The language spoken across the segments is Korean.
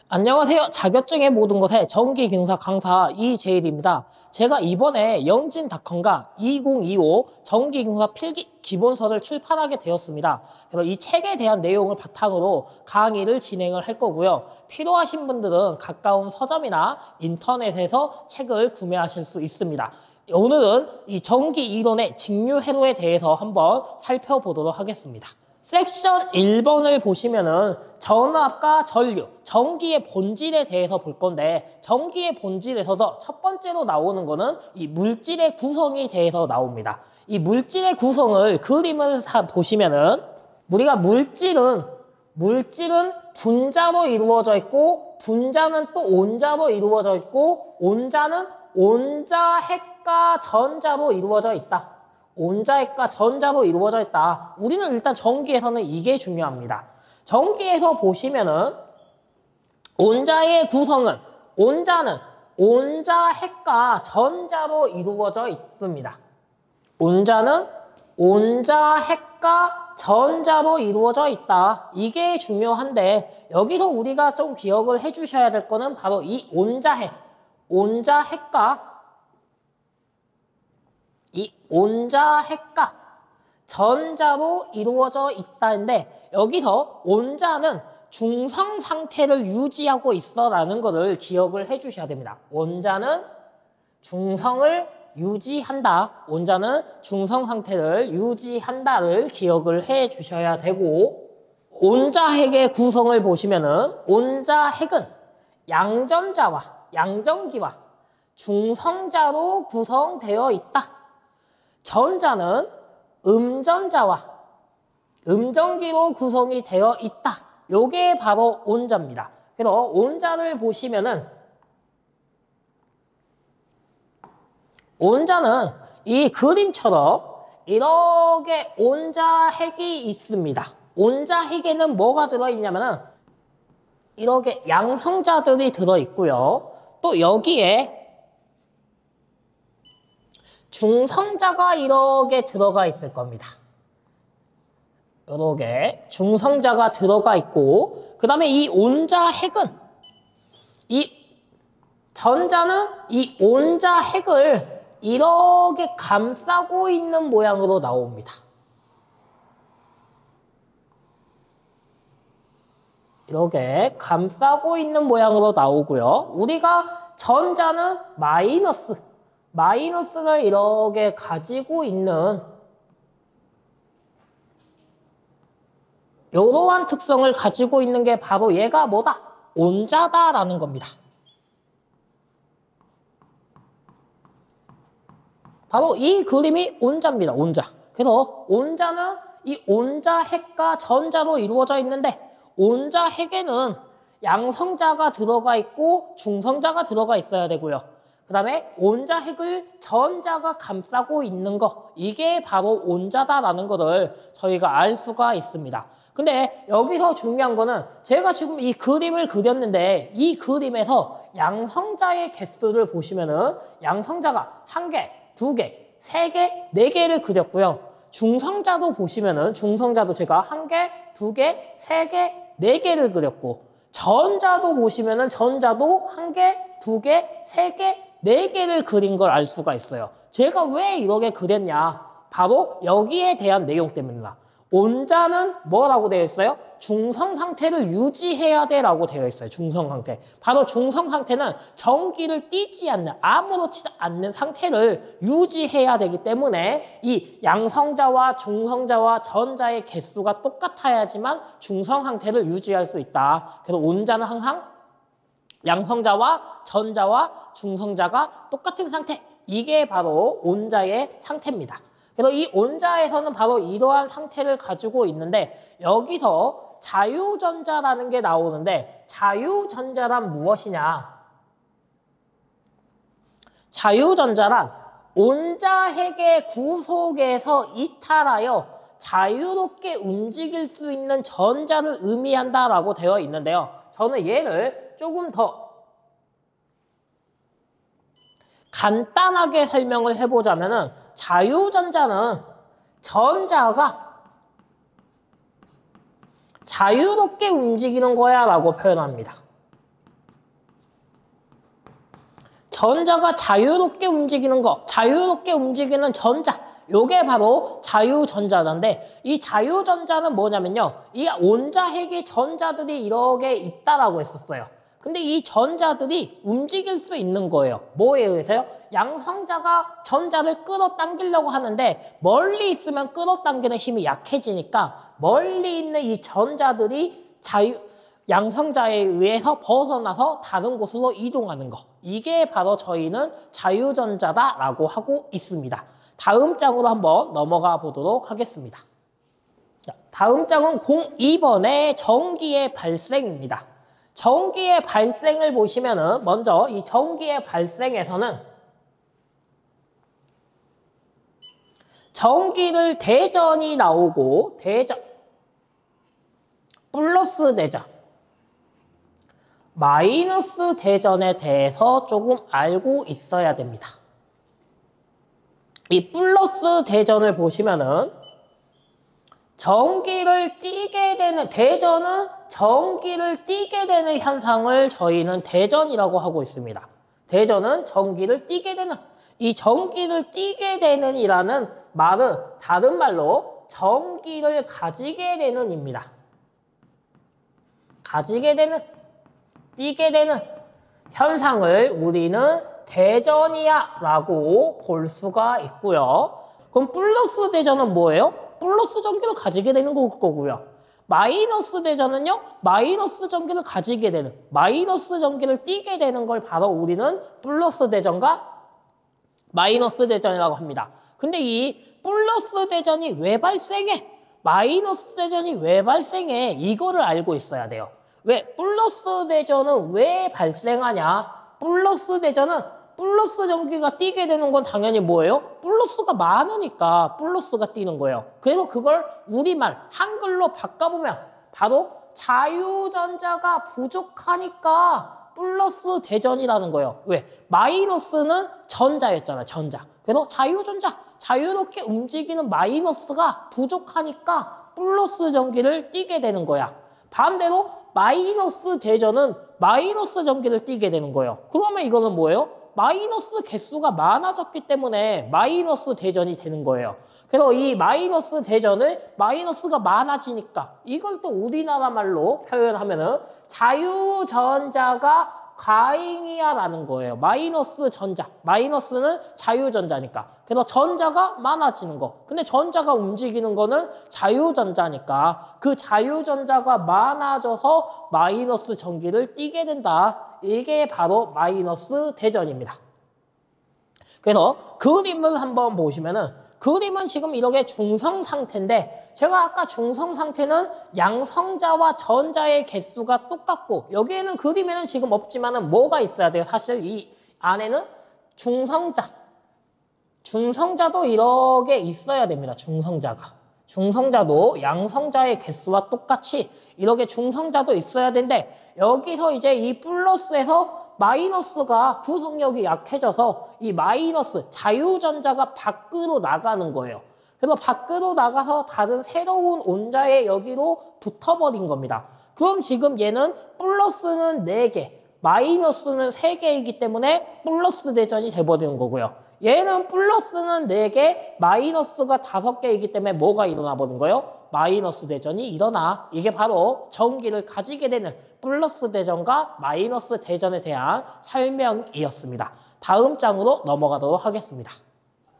안녕하세요. 자격증의 모든 것의 전기기능사 강사 이재일입니다. 제가 이번에 영진닷컴과 2025 전기기능사 필기 기본서를 출판하게 되었습니다. 그래서 이 책에 대한 내용을 바탕으로 강의를 진행을 할 거고요. 필요하신 분들은 가까운 서점이나 인터넷에서 책을 구매하실 수 있습니다. 오늘은 이 전기 이론의 직류회로에 대해서 한번 살펴보도록 하겠습니다. 섹션 1번을 보시면은 전압과 전류, 전기의 본질에 대해서 볼 건데 전기의 본질에서도 첫 번째로 나오는 거는 이 물질의 구성에 대해서 나옵니다. 이 물질의 구성을 그림을 보시면은 우리가 물질은 분자로 이루어져 있고 분자는 또 온자로 이루어져 있고 온자는 온자, 핵과 전자로 이루어져 있다. 온자핵과 전자로 이루어져 있다. 우리는 일단 전기에서는 이게 중요합니다. 전기에서 보시면은 온자의 구성은 온자는 온자핵과 전자로 이루어져 있습니다. 온자는 온자핵과 전자로 이루어져 있다. 이게 중요한데 여기서 우리가 좀 기억을 해주셔야 될 거는 바로 이 온자핵과 이 온자핵과 전자로 이루어져 있다는데 여기서 온자는 중성 상태를 유지하고 있어라는 것을 기억을 해주셔야 됩니다. 온자는 중성을 유지한다. 온자는 중성 상태를 유지한다를 기억을 해주셔야 되고 온자핵의 구성을 보시면은 온자핵은 양전자와 양전기와 중성자로 구성되어 있다. 전자는 음전자와 음전기로 구성이 되어 있다. 요게 바로 온자입니다. 그래서 온자를 보시면은 온자는 이 그림처럼 이렇게 온자핵이 있습니다. 온자핵에는 뭐가 들어있냐면은 이렇게 양성자들이 들어있고요. 또 여기에 중성자가 이렇게 들어가 있을 겁니다. 이렇게 중성자가 들어가 있고 그 다음에 이 온자핵은 이 전자는 이 온자핵을 이렇게 감싸고 있는 모양으로 나옵니다. 이렇게 감싸고 있는 모양으로 나오고요. 우리가 전자는 마이너스를 이렇게 가지고 있는 이러한 특성을 가지고 있는 게 바로 얘가 뭐다? 온자다라는 겁니다. 바로 이 그림이 온자입니다. 온자. 그래서 온자는 이 온자핵과 전자로 이루어져 있는데 온자핵에는 양성자가 들어가 있고 중성자가 들어가 있어야 되고요. 그 다음에 온자핵을 전자가 감싸고 있는 거 이게 바로 온자다라는 것을 저희가 알 수가 있습니다. 근데 여기서 중요한 거는 제가 지금 이 그림을 그렸는데 이 그림에서 양성자의 개수를 보시면은 양성자가 1개, 2개, 3개, 4개를 그렸고요. 중성자도 보시면은 중성자도 제가 1개, 2개, 3개, 4개를 그렸고 전자도 보시면은 전자도 1개, 2개, 3개, 4개를 그린 걸 알 수가 있어요. 제가 왜 이렇게 그렸냐? 바로 여기에 대한 내용 때문입니다. 온자는 뭐라고 되어 있어요? 중성 상태를 유지해야 돼라고 되어 있어요. 중성 상태. 바로 중성 상태는 전기를 띠지 않는 아무렇지도 않는 상태를 유지해야 되기 때문에 이 양성자와 중성자와 전자의 개수가 똑같아야지만 중성 상태를 유지할 수 있다. 그래서 온자는 항상 양성자와 전자와 중성자가 똑같은 상태. 이게 바로 온자의 상태입니다. 그래서 이 온자에서는 바로 이러한 상태를 가지고 있는데 여기서 자유전자라는 게 나오는데 자유전자란 무엇이냐? 자유전자란 온자핵의 구속에서 이탈하여 자유롭게 움직일 수 있는 전자를 의미한다라고 되어 있는데요. 저는 얘를 조금 더 간단하게 설명을 해보자면은 자유전자는 전자가 자유롭게 움직이는 거야 라고 표현합니다. 전자가 자유롭게 움직이는 거, 자유롭게 움직이는 전자, 요게 바로 자유전자인데 이 자유전자는 뭐냐면요. 이 온자핵의 전자들이 이렇게 있다라고 했었어요. 근데 이 전자들이 움직일 수 있는 거예요. 뭐에 의해서요? 양성자가 전자를 끌어당기려고 하는데 멀리 있으면 끌어당기는 힘이 약해지니까 멀리 있는 이 전자들이 양성자에 의해서 벗어나서 다른 곳으로 이동하는 거. 이게 바로 저희는 자유전자다라고 하고 있습니다. 다음 장으로 한번 넘어가 보도록 하겠습니다. 자, 다음 장은 02번의 전기의 발생입니다. 전기의 발생을 보시면은 먼저 이 전기의 발생에서는 전기를 대전이 나오고 대전, 플러스 대전, 마이너스 대전에 대해서 조금 알고 있어야 됩니다. 이 플러스 대전을 보시면은 전기를 띠게 되는, 대전은 전기를 띠게 되는 현상을 저희는 대전이라고 하고 있습니다. 대전은 전기를 띠게 되는, 이 전기를 띠게 되는 이라는 말은 다른 말로 전기를 가지게 되는 입니다. 가지게 되는, 띠게 되는 현상을 우리는 대전이야 라고 볼 수가 있고요. 그럼 플러스 대전은 뭐예요? 플러스 전기를 가지게 되는 거고요. 마이너스 대전은요, 마이너스 전기를 가지게 되는, 마이너스 전기를 띠게 되는 걸 바로 우리는 플러스 대전과 마이너스 대전이라고 합니다. 근데 이 플러스 대전이 왜 발생해? 마이너스 대전이 왜 발생해? 이거를 알고 있어야 돼요. 왜? 플러스 대전은 왜 발생하냐? 플러스 대전은 플러스 전기가 띠게 되는 건 당연히 뭐예요? 플러스가 많으니까 플러스가 띠는 거예요. 그래서 그걸 우리말 한글로 바꿔보면 바로 자유전자가 부족하니까 플러스 대전이라는 거예요. 왜? 마이너스는 전자였잖아요. 전자. 그래서 자유전자, 자유롭게 움직이는 마이너스가 부족하니까 플러스 전기를 띠게 되는 거야. 반대로 마이너스 대전은 마이너스 전기를 띠게 되는 거예요. 그러면 이거는 뭐예요? 마이너스 개수가 많아졌기 때문에 마이너스 대전이 되는 거예요. 그래서 이 마이너스 대전을 마이너스가 많아지니까 이걸 또 우리나라 말로 표현하면은 자유전자가 과잉이야 라는 거예요. 마이너스 전자. 마이너스는 자유전자니까. 그래서 전자가 많아지는 거. 근데 전자가 움직이는 거는 자유전자니까 그 자유전자가 많아져서 마이너스 전기를 띠게 된다. 이게 바로 마이너스 대전입니다. 그래서 그림을 한번 보시면은 그림은 지금 이렇게 중성 상태인데 제가 아까 중성 상태는 양성자와 전자의 개수가 똑같고 여기에는 그림에는 지금 없지만은 뭐가 있어야 돼요? 사실 이 안에는 중성자도 이렇게 있어야 됩니다. 중성자도 양성자의 개수와 똑같이 이렇게 중성자도 있어야 되는데 여기서 이제 이 플러스에서 마이너스가 구성력이 약해져서 이 마이너스 자유전자가 밖으로 나가는 거예요. 그래서 밖으로 나가서 다른 새로운 온자에 여기로 붙어버린 겁니다. 그럼 지금 얘는 플러스는 4개, 마이너스는 3개이기 때문에 플러스 대전이 돼버리는 거고요. 얘는 플러스는 4개, 마이너스가 5개이기 때문에 뭐가 일어나 버린 거예요? 마이너스 대전이 일어나. 이게 바로 전기를 가지게 되는 플러스 대전과 마이너스 대전에 대한 설명이었습니다. 다음 장으로 넘어가도록 하겠습니다.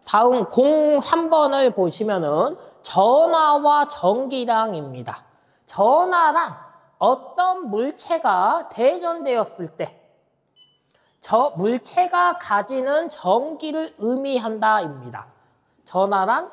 다음 03번을 보시면은 전하와 전기량입니다. 전하란 어떤 물체가 대전되었을 때 저 물체가 가지는 전기를 의미한다입니다. 전하란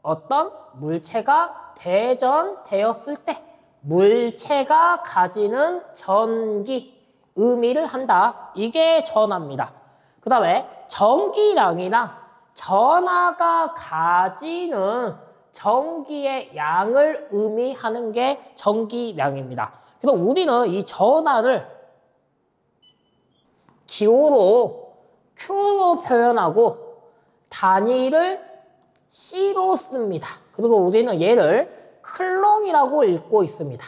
어떤 물체가 대전되었을 때 물체가 가지는 전기 의미를 한다. 이게 전하입니다. 그 다음에 전기량이란 전하가 가지는 전기의 양을 의미하는 게 전기량입니다. 그래서 우리는 이 전하를 기호로 Q로 표현하고 단위를 C로 씁니다. 그리고 우리는 얘를 클롱이라고 읽고 있습니다.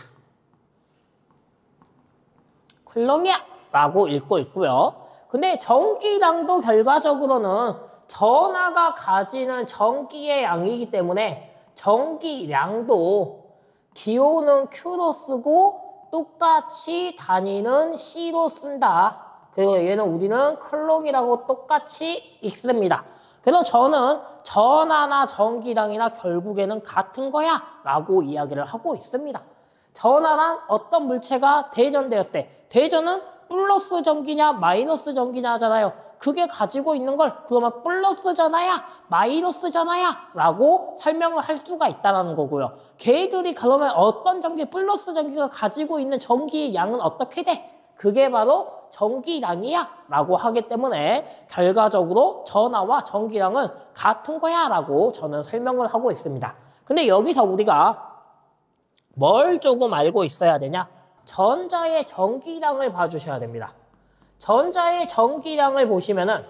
클롱이야 라고 읽고 있고요. 근데 전기량도 결과적으로는 전하가 가지는 전기의 양이기 때문에 전기량도 기호는 Q로 쓰고 똑같이 단위는 C로 쓴다. 그리고 얘는 우리는 클록이라고 똑같이 읽습니다. 그래서 저는 전하나 전기량이나 결국에는 같은 거야 라고 이야기를 하고 있습니다. 전하란 어떤 물체가 대전되었대. 대전은 플러스 전기냐 마이너스 전기냐 하잖아요. 그게 가지고 있는 걸 그러면 플러스 전하야 마이너스 전하야 라고 설명을 할 수가 있다는 거고요. 걔들이 그러면 어떤 전기 플러스 전기가 가지고 있는 전기의 양은 어떻게 돼? 그게 바로 전기량이야 라고 하기 때문에 결과적으로 전하와 전기량은 같은 거야 라고 저는 설명을 하고 있습니다. 근데 여기서 우리가 뭘 조금 알고 있어야 되냐? 전자의 전기량을 봐주셔야 됩니다. 전자의 전기량을 보시면은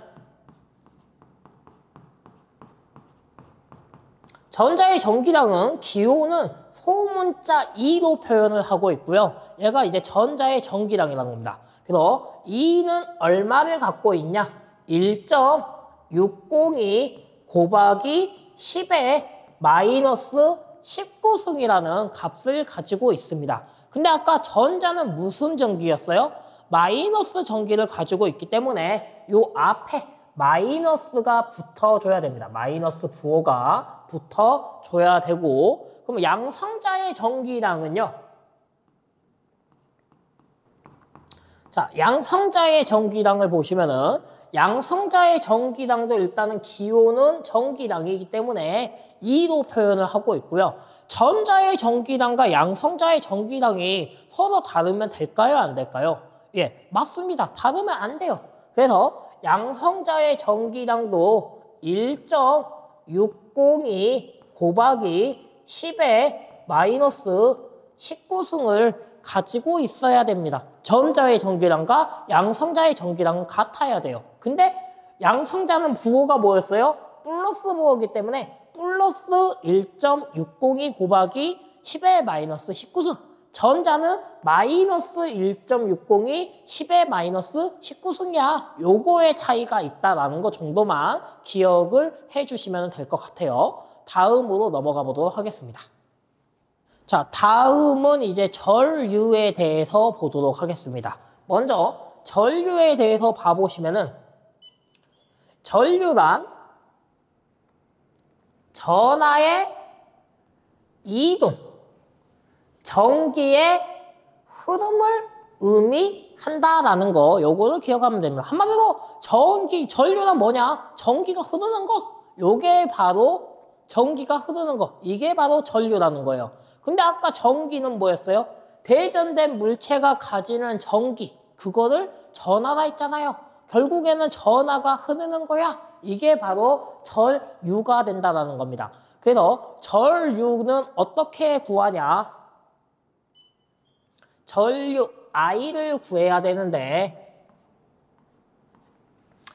전자의 전기량은 기호는 소문자 2로 표현을 하고 있고요. 얘가 이제 전자의 전기량이라는 겁니다. 그래서 2는 얼마를 갖고 있냐? 1.602 곱하기 10의 마이너스 19승이라는 값을 가지고 있습니다. 근데 아까 전자는 무슨 전기였어요? 마이너스 전기를 가지고 있기 때문에 요 앞에 마이너스가 붙어줘야 됩니다. 마이너스 부호가 붙어줘야 되고, 그럼 양성자의 전기량은요? 자, 양성자의 전기량을 보시면은 양성자의 전기량도 일단은 기호는 전기량이기 때문에 2로 표현을 하고 있고요. 전자의 전기량과 양성자의 전기량이 서로 다르면 될까요? 안 될까요? 예, 맞습니다. 다르면 안 돼요. 그래서 양성자의 전기량도 1.602 곱하기 10의 마이너스 19승을 가지고 있어야 됩니다. 전자의 전기량과 양성자의 전기량은 같아야 돼요. 근데 양성자는 부호가 뭐였어요? 플러스 부호이기 때문에 플러스 1.602 곱하기 10의 마이너스 19승. 전자는 마이너스 1.602 10의 마이너스 19승이야. 요거의 차이가 있다라는 것 정도만 기억을 해주시면 될 것 같아요. 다음으로 넘어가 보도록 하겠습니다. 자, 다음은 이제 전류에 대해서 보도록 하겠습니다. 먼저 전류에 대해서 봐보시면은 전류란 전하의 이동, 전기의 흐름을 의미한다라는 거, 요거를 기억하면 됩니다. 한마디로 전류란 뭐냐? 전기가 흐르는 거. 요게 바로 전기가 흐르는 거. 이게 바로 전류라는 거예요. 근데 아까 전기는 뭐였어요? 대전된 물체가 가지는 전기. 그거를 전하라 했잖아요. 결국에는 전하가 흐르는 거야. 이게 바로 전류가 된다는 겁니다. 그래서 전류는 어떻게 구하냐? 전류 I를 구해야 되는데,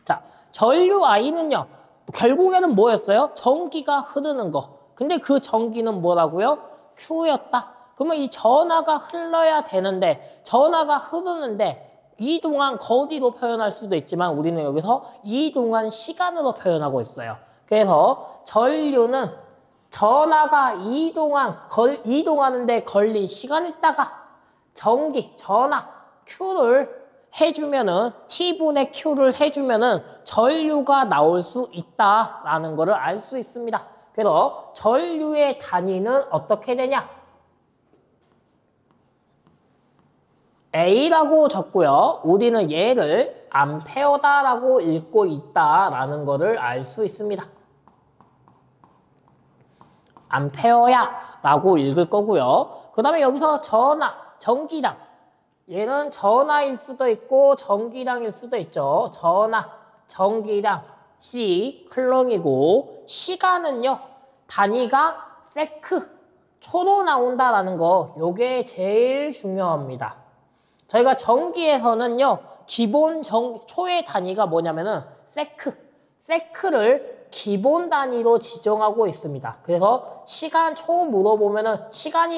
자, 전류 I는요, 결국에는 뭐였어요? 전기가 흐르는 거. 근데 그 전기는 뭐라고요? Q였다. 그러면 이 전하가 흘러야 되는데, 전하가 흐르는데, 이동한 거리로 표현할 수도 있지만 우리는 여기서 이동한 시간으로 표현하고 있어요. 그래서 전류는 전하가 이동하는데 걸린 시간 있다가 전하 Q를 해주면은 T분의 Q를 해주면은 전류가 나올 수 있다라는 것을 알 수 있습니다. 그래서 전류의 단위는 어떻게 되냐? A라고 적고요. 우리는 얘를 암페어다라고 읽고 있다라는 것을 알 수 있습니다. 암페어야 라고 읽을 거고요. 그 다음에 여기서 전하, 전기량. 얘는 전하일 수도 있고 전기량일 수도 있죠. 전하, 전기량, C, 클롱이고, 시간은요, 단위가 세크, 초로 나온다라는 거, 요게 제일 중요합니다. 저희가 전기에서는요, 기본 초의 단위가 뭐냐면은 세크를 기본 단위로 지정하고 있습니다. 그래서 시간이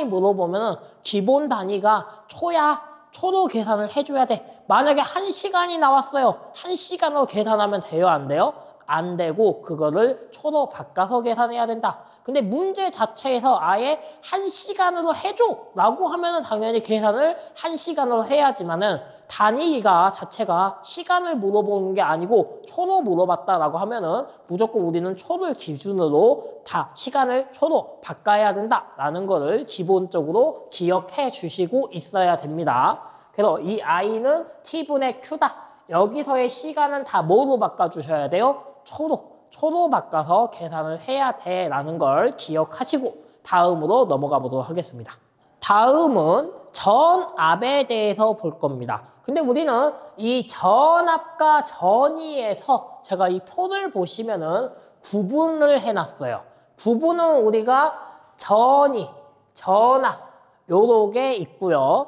물어보면은 기본 단위가 초야, 초로 계산을 해줘야 돼. 만약에 1시간이 나왔어요. 1시간으로 계산하면 돼요? 안 돼요? 안 되고 그거를 초로 바꿔서 계산해야 된다. 근데 문제 자체에서 아예 1시간으로 해줘 라고 하면은 당연히 계산을 1시간으로 해야지만은 단위가 자체가 시간을 물어보는 게 아니고 초로 물어봤다라고 하면은 무조건 우리는 초를 기준으로 다 시간을 초로 바꿔야 된다라는 거를 기본적으로 기억해 주시고 있어야 됩니다. 그래서 이 i는 t분의 q다. 여기서의 시간은 다 뭐로 바꿔주셔야 돼요? 초로 바꿔서 계산을 해야 돼라는 걸 기억하시고 다음으로 넘어가 보도록 하겠습니다. 다음은 전압에 대해서 볼 겁니다. 근데 우리는 이 전압과 전위에서 제가 이 표를 보시면은 구분을 해놨어요. 구분은 우리가 전위, 전압 요렇게 있고요.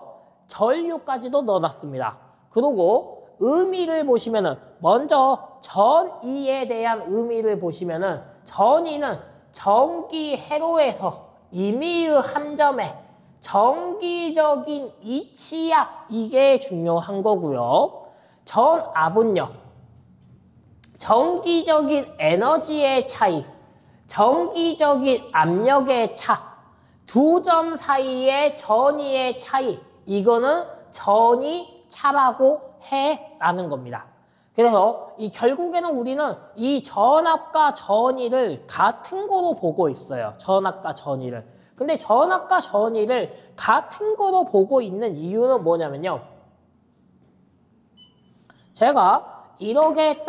전류까지도 넣어놨습니다. 그리고 의미를 보시면은 먼저 전위에 대한 의미를 보시면은 전위는 전기 회로에서 임의의 함점에 정기적인 이치압 이게 중요한 거고요. 전압은요. 정기적인 에너지의 차이, 정기적인 압력의 차, 두 점 사이의 전위의 차이 이거는 전위 차라고 해라는 겁니다. 그래서 이 결국에는 우리는 이 전압과 전위를 같은 거로 보고 있어요. 전압과 전위를. 근데 전압과 전위를 같은 거로 보고 있는 이유는 뭐냐면요. 제가 이렇게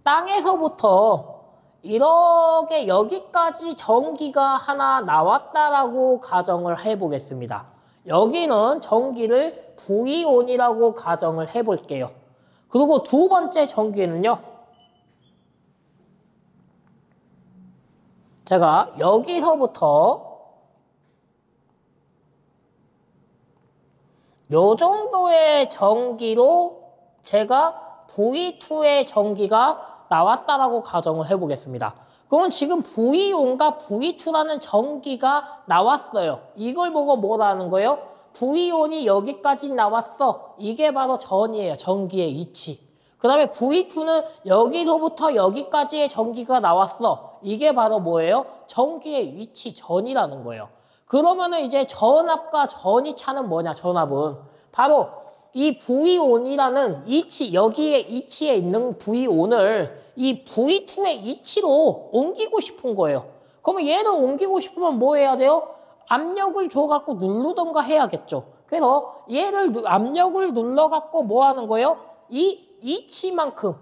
땅에서부터 이렇게 여기까지 전기가 하나 나왔다라고 가정을 해보겠습니다. 여기는 전기를 V온이라고 가정을 해볼게요. 그리고 두 번째 전기는요. 제가 여기서부터 요 정도의 전기로 제가 V2의 전기가 나왔다라고 가정을 해보겠습니다. 그럼 지금 V온과 V2라는 전기가 나왔어요. 이걸 보고 뭐라는 거예요? V온이 여기까지 나왔어. 이게 바로 전이에요. 전기의 이치. 그 다음에 V2는 여기서부터 여기까지의 전기가 나왔어. 이게 바로 뭐예요? 전기의 위치 전이라는 거예요. 그러면은 이제 전압과 전위 차는 뭐냐? 전압은 바로 이 V온이라는 이치, 여기에 이치에 있는 V온을 이 V2의 이치로 옮기고 싶은 거예요. 그러면 얘를 옮기고 싶으면 뭐 해야 돼요? 압력을 줘갖고 누르던가 해야겠죠. 그래서 얘를 압력을 눌러갖고 뭐 하는 거예요? 이 이치만큼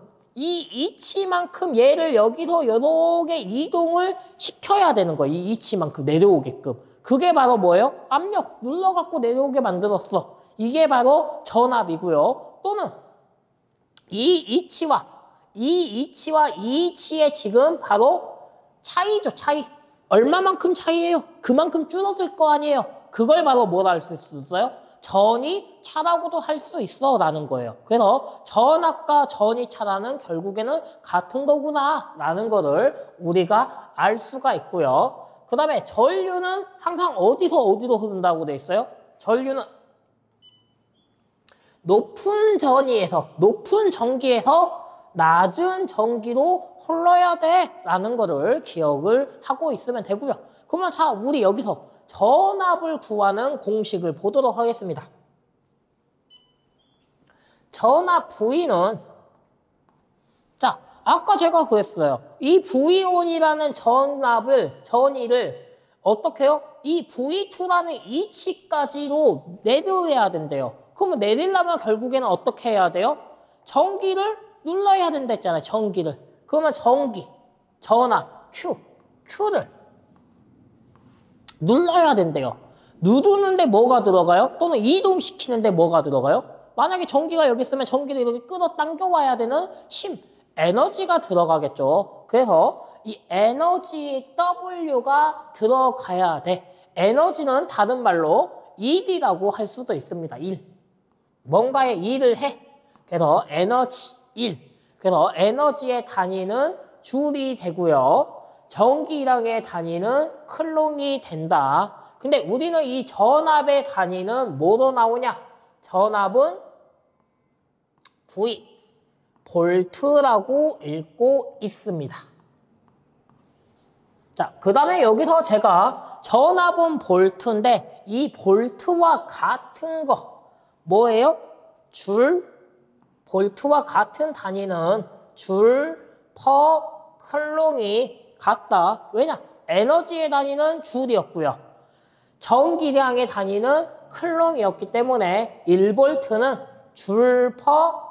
얘를 여기서 이렇게 이동을 시켜야 되는 거예요. 이 이치만큼 내려오게끔. 그게 바로 뭐예요? 압력 눌러갖고 내려오게 만들었어. 이게 바로 전압이고요. 또는 이 이치와 이 이치의 지금 바로 차이죠. 차이. 얼마만큼 차이예요? 그만큼 줄어들 거 아니에요. 그걸 바로 뭐라 할 수 있어요? 전위 차라고도 할 수 있어 라는 거예요. 그래서 전압과 전위 차라는 결국에는 같은 거구나 라는 거를 우리가 알 수가 있고요. 그 다음에 전류는 항상 어디서 어디로 흐른다고 돼 있어요? 전류는 높은 전위에서 높은 전기에서 낮은 전기로 흘러야 돼 라는 거를 기억을 하고 있으면 되고요. 그러면 자 우리 여기서 전압을 구하는 공식을 보도록 하겠습니다. 전압 V는 자 아까 제가 그랬어요. 이 V온이라는 전위를 어떻게 해요? 이 V2라는 이치까지로 내려야 된대요. 그러면 내리려면 결국에는 어떻게 해야 돼요? 전기를 눌러야 된다 했잖아요. 전기를. 그러면 전기, 전압, Q를 눌러야 된대요. 누르는데 뭐가 들어가요? 또는 이동시키는데 뭐가 들어가요? 만약에 전기가 여기 있으면 전기를 이렇게 끌어당겨 와야 되는 힘, 에너지가 들어가겠죠. 그래서 이 에너지 W가 들어가야 돼. 에너지는 다른 말로 일이라고 할 수도 있습니다. 일. 뭔가의 일을 해. 그래서 에너지, 일. 그래서 에너지의 단위는 줄이 되고요. 전기량의 단위는 클롱이 된다. 근데 우리는 이 전압의 단위는 뭐로 나오냐? 전압은 V, 볼트라고 읽고 있습니다. 자, 그 다음에 여기서 제가 전압은 볼트인데 이 볼트와 같은 거 뭐예요? 줄, 볼트와 같은 단위는 줄, 퍼, 클롱이 같다. 왜냐? 에너지의 단위는 줄이었고요. 전기량의 단위는 클롱이었기 때문에 1볼트는 줄, 퍼,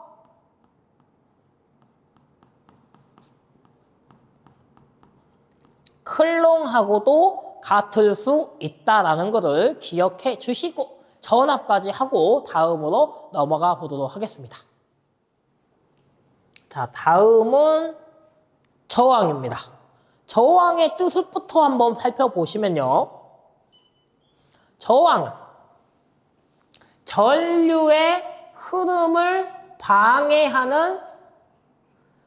클롱하고도 같을 수 있다라는 것을 기억해 주시고 전압까지 하고 다음으로 넘어가 보도록 하겠습니다. 자, 다음은 저항입니다. 저항의 뜻부터 한번 살펴보시면요. 저항은 전류의 흐름을 방해하는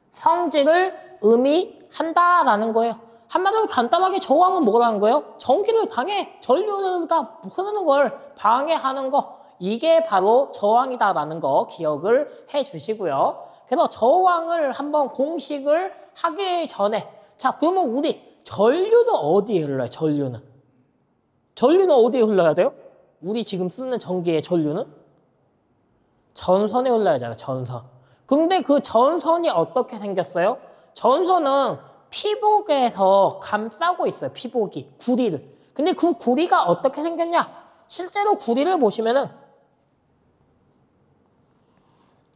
성질을 의미한다라는 거예요. 한마디로 간단하게 저항은 뭐라는 거예요? 전기를 방해, 전류가 흐르는 걸 방해하는 거. 이게 바로 저항이다라는 거 기억을 해 주시고요. 그래서 저항을 한번 공식을 하기 전에 자, 그러면 우리 전류는 어디에 흘러요? 전류는 어디에 흘러야 돼요? 우리 지금 쓰는 전기의 전류는? 전선에 흘러야 하잖아요. 전선. 근데 그 전선이 어떻게 생겼어요? 전선은 피복에서 감싸고 있어요. 피복이. 구리를. 근데 그 구리가 어떻게 생겼냐? 실제로 구리를 보시면은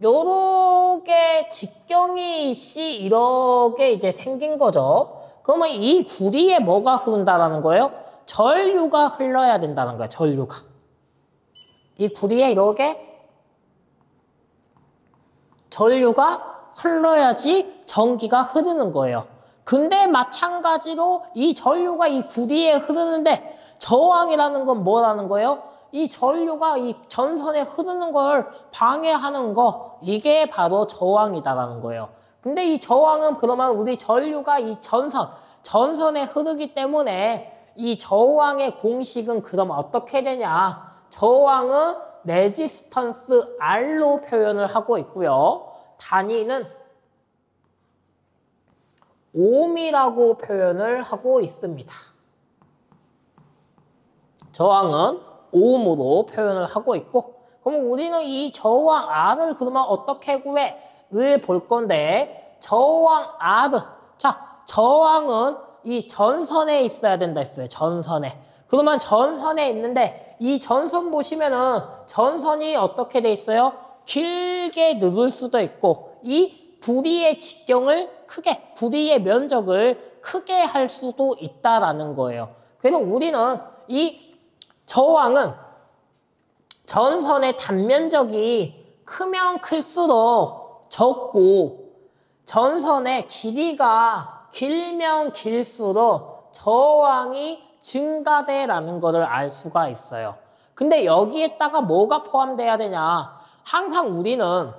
요렇게 직경이 씨 이렇게 이제 생긴 거죠. 그러면 이 구리에 뭐가 흐른다라는 거예요? 전류가 흘러야 된다는 거예요. 전류가. 이 구리에 이렇게 전류가 흘러야지 전기가 흐르는 거예요. 근데 마찬가지로 이 전류가 이 구리에 흐르는데 저항이라는 건 뭐라는 거예요? 이 전류가 이 전선에 흐르는 걸 방해하는 거, 이게 바로 저항이다라는 거예요. 근데 이 저항은 그러면 우리 전류가 이 전선에 흐르기 때문에 이 저항의 공식은 그럼 어떻게 되냐? 저항은 레지스턴스 R로 표현을 하고 있고요. 단위는 옴이라고 표현을 하고 있습니다. 저항은 옴으로 표현을 하고 있고, 그러면 우리는 이 저항 R을 그러면 어떻게 구해?를 볼 건데, 저항 R. 자, 저항은 이 전선에 있어야 된다 했어요. 전선에. 그러면 전선에 있는데, 이 전선 보시면은 전선이 어떻게 돼 있어요? 길게 누를 수도 있고, 이 구리의 직경을 크게, 구리의 면적을 크게 할 수도 있다라는 거예요. 그래서 우리는 이 저항은 전선의 단면적이 크면 클수록 적고 전선의 길이가 길면 길수록 저항이 증가돼라는 것을 알 수가 있어요. 근데 여기에다가 뭐가 포함돼야 되냐? 항상 우리는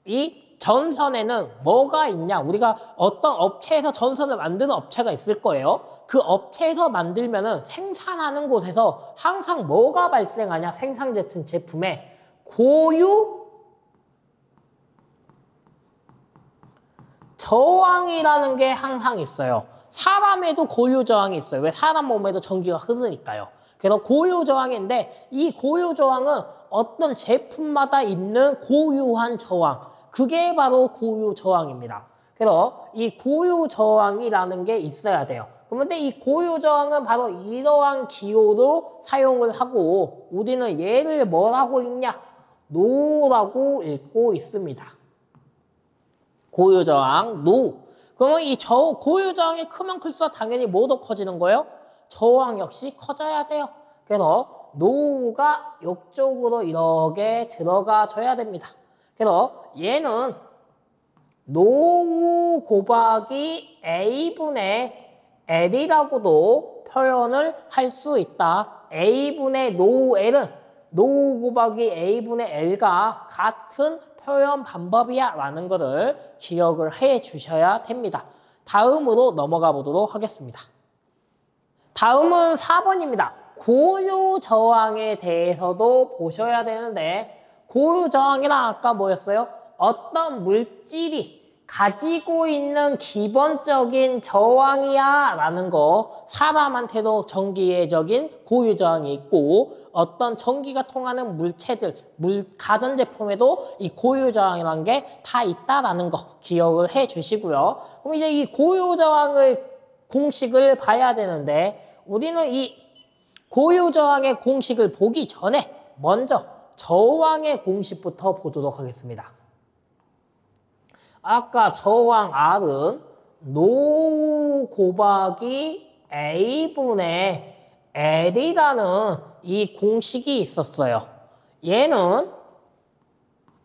이 전선에는 뭐가 있냐? 우리가 어떤 업체에서 전선을 만드는 업체가 있을 거예요. 그 업체에서 만들면은 생산하는 곳에서 항상 뭐가 발생하냐? 생산되는 제품에 고유 저항이라는 게 항상 있어요. 사람에도 고유 저항이 있어요. 왜? 사람 몸에도 전기가 흐르니까요. 그래서 고유 저항인데 이 고유 저항은 어떤 제품마다 있는 고유한 저항, 그게 바로 고유 저항입니다. 그래서 이 고유 저항이라는 게 있어야 돼요. 그런데 이 고유 저항은 바로 이러한 기호로 사용을 하고 우리는 얘를 뭐라고 읽냐? 노라고 읽고 있습니다. 고유 저항, 노. 그러면 이 고유 저항이 크면 클수록 당연히 뭐도 커지는 거예요? 저항 역시 커져야 돼요. 그래서 노가 이쪽으로 이렇게 들어가 줘야 됩니다. 그래서 얘는 노우 곱하기 A분의 L이라고도 표현을 할 수 있다. A분의 노우 L은 노우 곱하기 A분의 L과 같은 표현 방법이야 라는 것을 기억을 해 주셔야 됩니다. 다음으로 넘어가 보도록 하겠습니다. 다음은 4번입니다. 고유 저항에 대해서도 보셔야 되는데, 고유 저항이란 아까 뭐였어요? 어떤 물질이 가지고 있는 기본적인 저항이야 라는 거, 사람한테도 전기계적인 고유 저항이 있고 어떤 전기가 통하는 물체들, 가전제품에도 이 고유 저항이라는 게 다 있다라는 거 기억을 해 주시고요. 그럼 이제 이 고유 저항을 공식을 봐야 되는데, 우리는 이 고유 저항의 공식을 보기 전에 먼저 저항의 공식부터 보도록 하겠습니다. 아까 저항 R은 노후 곱하기 A분의 L이라는 이 공식이 있었어요. 얘는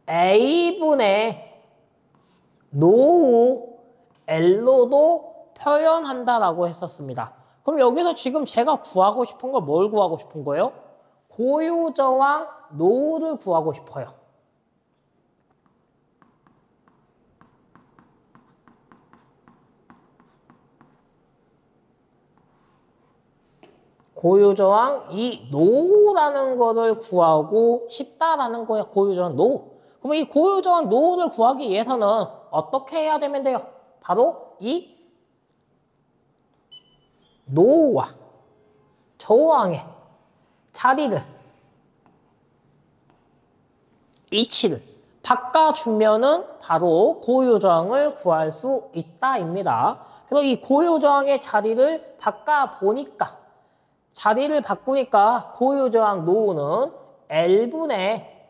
A분의 노후 L로도 표현한다라고 했었습니다. 그럼 여기서 지금 제가 구하고 싶은 건 뭘 구하고 싶은 거예요? 고유 저항 노후를 구하고 싶어요. 고유 저항 이 노후라는 거를 구하고 싶다라는 거예요. 고유 저항 노후. 그럼 이 고유 저항 노후를 구하기 위해서는 어떻게 해야 되면 돼요? 바로 이 노후와 저항의 자리를, 이치를 바꿔주면은 바로 고유 저항을 구할 수 있다입니다. 그래서 이 고유 저항의 자리를 바꾸니까 고유 저항 노후는 L분의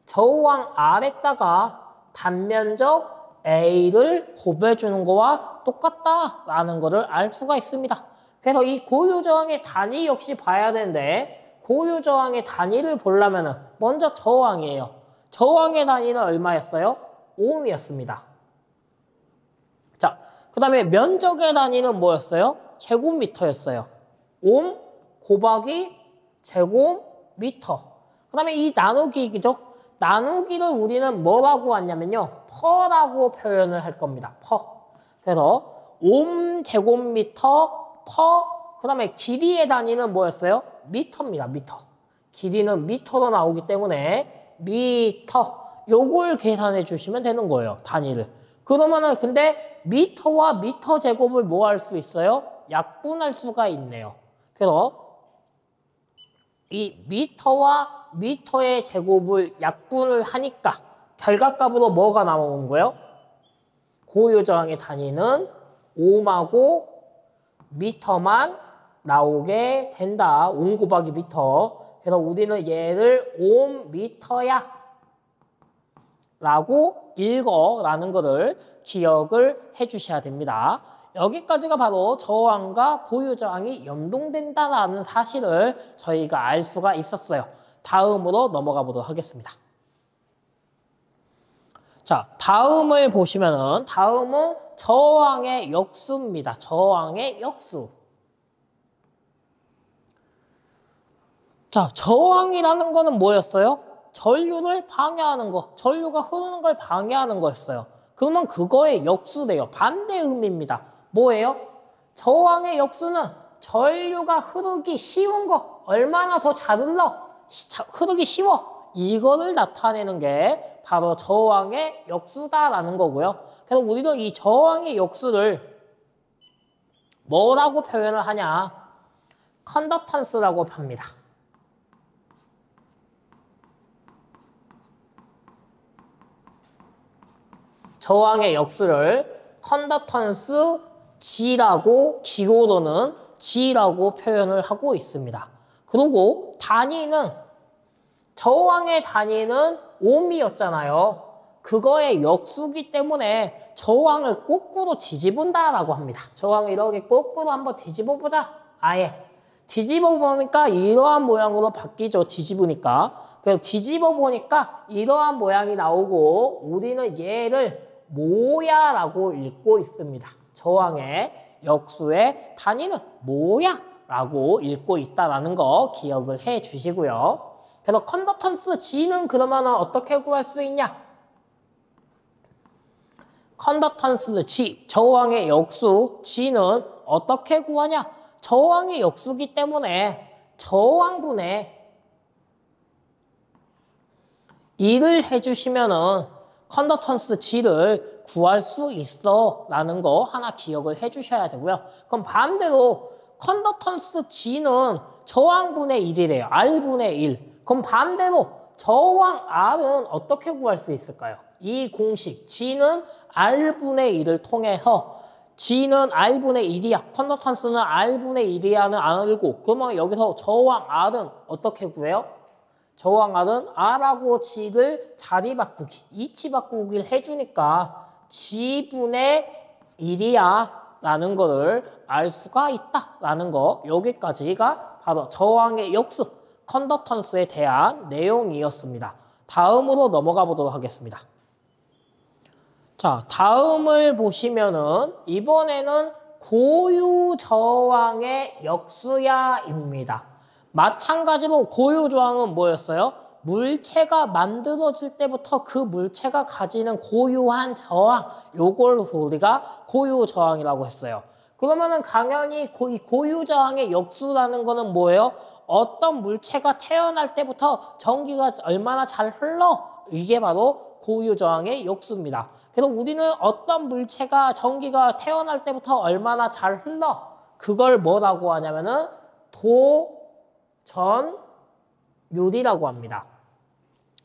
저항 R에다가 단면적 A를 곱해주는 거와 똑같다라는 거를 알 수가 있습니다. 그래서 이 고유 저항의 단위 역시 봐야 되는데, 고유 저항의 단위를 보려면은 먼저 저항이에요. 저항의 단위는 얼마였어요? 옴이었습니다. 자, 그 다음에 면적의 단위는 뭐였어요? 제곱미터였어요. 옴 곱하기 제곱미터. 그 다음에 이 나누기죠. 나누기를 우리는 뭐라고 하냐면요, 퍼라고 표현을 할 겁니다. 퍼. 그래서 옴 제곱미터 퍼. 그 다음에 길이의 단위는 뭐였어요? 미터입니다. 미터. 길이는 미터로 나오기 때문에 미터. 요걸 계산해 주시면 되는 거예요. 단위를. 그러면은 근데 미터와 미터 제곱을 뭐 할 수 있어요? 약분할 수가 있네요. 그래서 이 미터와 미터의 제곱을 약분을 하니까 결과값으로 뭐가 나오는 거예요? 고유 저항의 단위는 옴하고 미터만 나오게 된다. 옴 곱하기 미터. 그래서 우리는 얘를 옴미터야 라고 읽어라는 거를 기억을 해 주셔야 됩니다. 여기까지가 바로 저항과 고유 저항이 연동된다는 사실을 저희가 알 수가 있었어요. 다음으로 넘어가 보도록 하겠습니다. 자, 다음을 보시면은 다음은 저항의 역수입니다. 저항의 역수. 자, 저항이라는 거는 뭐였어요? 전류를 방해하는 거, 전류가 흐르는 걸 방해하는 거였어요. 그러면 그거의 역수래요. 반대음입니다. 뭐예요? 저항의 역수는 전류가 흐르기 쉬운 거, 얼마나 더 잘 흐르기 쉬워, 이거를 나타내는 게 바로 저항의 역수다라는 거고요. 그래서 우리도 이 저항의 역수를 뭐라고 표현을 하냐? 컨덕턴스라고 합니다. 저항의 역수를 컨덕턴스 G라고, 기호로는 G라고 표현을 하고 있습니다. 그리고 단위는, 저항의 단위는 옴이었잖아요. 그거의 역수기 때문에 저항을 거꾸로 뒤집은다라고 합니다. 저항을 이렇게 거꾸로 한번 뒤집어보자. 아예 뒤집어 보니까 이러한 모양으로 바뀌죠. 뒤집으니까. 그래서 뒤집어 보니까 이러한 모양이 나오고 우리는 얘를 모야라고 읽고 있습니다. 저항의 역수의 단위는 모야라고 읽고 있다는 거 기억을 해 주시고요. 그래서 컨덕턴스 G는 그러면 어떻게 구할 수 있냐? 컨덕턴스 G, 저항의 역수 G는 어떻게 구하냐? 저항의 역수기 때문에 저항분의 1을 해주시면은 컨덕턴스 G를 구할 수 있어 라는 거 하나 기억을 해주셔야 되고요. 그럼 반대로 컨덕턴스 G는 저항분의 1이래요. R분의 1. 그럼 반대로 저항 R은 어떻게 구할 수 있을까요? 이 공식 G는 R분의 1을 통해서 G는 R분의 1이야. 컨덕턴스는 R분의 1이야는 알고 그러면 여기서 저항 R은 어떻게 구해요? 저항 R은 R하고 G를 자리 바꾸기, 이치 바꾸기를 해주니까 G분의 1이야 라는 거를 알 수가 있다 라는 거 여기까지가 바로 저항의 역수, 컨덕턴스에 대한 내용이었습니다. 다음으로 넘어가 보도록 하겠습니다. 자, 다음을 보시면은 이번에는 고유 저항의 역수야입니다. 마찬가지로 고유 저항은 뭐였어요? 물체가 만들어질 때부터 그 물체가 가지는 고유한 저항, 요걸 우리가 고유 저항이라고 했어요. 그러면은 당연히 이 고유 저항의 역수라는 거는 뭐예요? 어떤 물체가 태어날 때부터 전기가 얼마나 잘 흘러? 이게 바로 고유 저항의 역수입니다. 그래서 우리는 어떤 물체가 전기가 태어날 때부터 얼마나 잘 흘러? 그걸 뭐라고 하냐면은 도전율이라고 합니다.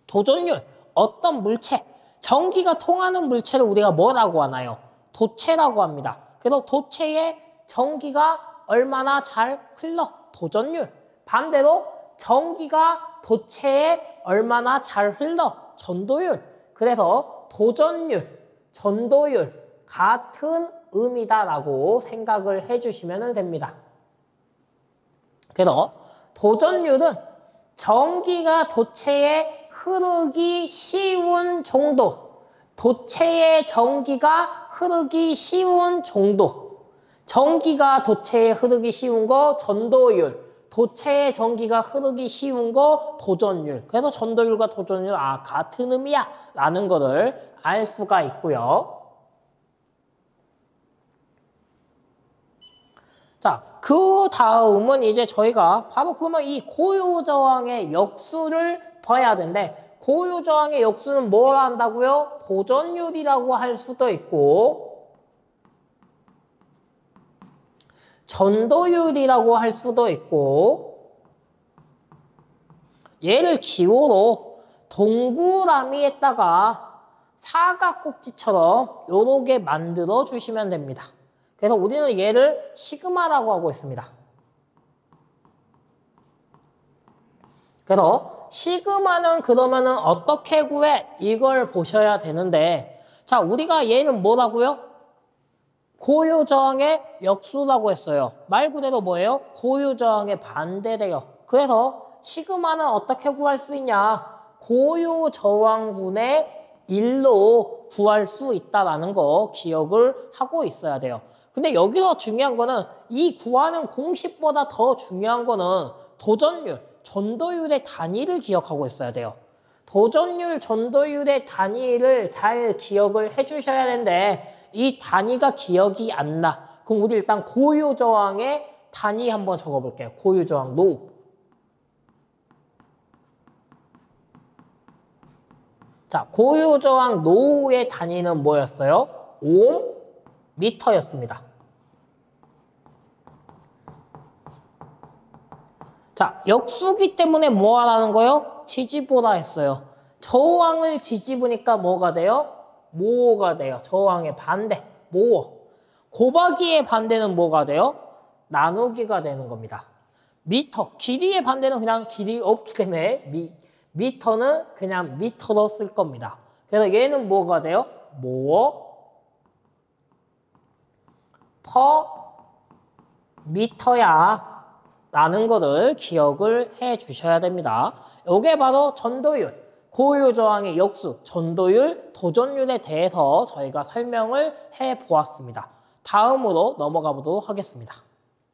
도전율, 어떤 물체, 전기가 통하는 물체를 우리가 뭐라고 하나요? 도체라고 합니다. 그래서 도체의 전기가 얼마나 잘 흘러? 도전율. 반대로 전기가 도체에 얼마나 잘 흘러? 전도율. 그래서 도전율, 전도율 같은 의미다라고 생각을 해주시면 됩니다. 그래서 도전율은 전기가 도체에 흐르기 쉬운 정도, 도체에 전기가 흐르기 쉬운 정도, 전기가 도체에 흐르기 쉬운 거 전도율, 도체에 전기가 흐르기 쉬운 거 도전율. 그래서 전도율과 도전율 같은 의미야 라는 거를 알 수가 있고요. 자, 그 다음은 이제 저희가 바로 그러면 이 고유 저항의 역수를 봐야 되는데 고유 저항의 역수는 뭘 한다고요? 도전율이라고 할 수도 있고 전도율이라고 할 수도 있고 얘를 기호로 동그라미에다가 사각꼭지처럼 요렇게 만들어 주시면 됩니다. 그래서 우리는 얘를 시그마라고 하고 있습니다. 그래서 시그마는 그러면은 어떻게 구해? 이걸 보셔야 되는데 자, 우리가 얘는 뭐라고요? 고유 저항의 역수라고 했어요. 말 그대로 뭐예요? 고유 저항의 반대래요. 그래서 시그마는 어떻게 구할 수 있냐? 고유 저항분의 1로 구할 수 있다라는 거 기억을 하고 있어야 돼요. 근데 여기서 중요한 거는 이 구하는 공식보다 더 중요한 거는 도전율, 전도율의 단위를 기억하고 있어야 돼요. 도전율, 전도율의 단위를 잘 기억을 해주셔야 되는데 이 단위가 기억이 안 나. 그럼 우리 일단 고유 저항의 단위 한번 적어볼게요. 고유 저항 노. 자, 고유 저항 노의 단위는 뭐였어요? 옴 미터였습니다. 자, 역수기 때문에 뭐 하라는 거예요? 뒤집어라 했어요. 저항을 뒤집으니까 뭐가 돼요? 모호가 돼요. 저항의 반대, 모호. 곱하기의 반대는 뭐가 돼요? 나누기가 되는 겁니다. 미터, 길이의 반대는 그냥 길이 없기 때문에 미터는 그냥 미터로 쓸 겁니다. 그래서 얘는 뭐가 돼요? 모어 퍼 미터야 라는 거를 기억을 해 주셔야 됩니다. 이게 바로 전도율, 고유 저항의 역수, 전도율, 도전율에 대해서 저희가 설명을 해 보았습니다. 다음으로 넘어가 보도록 하겠습니다.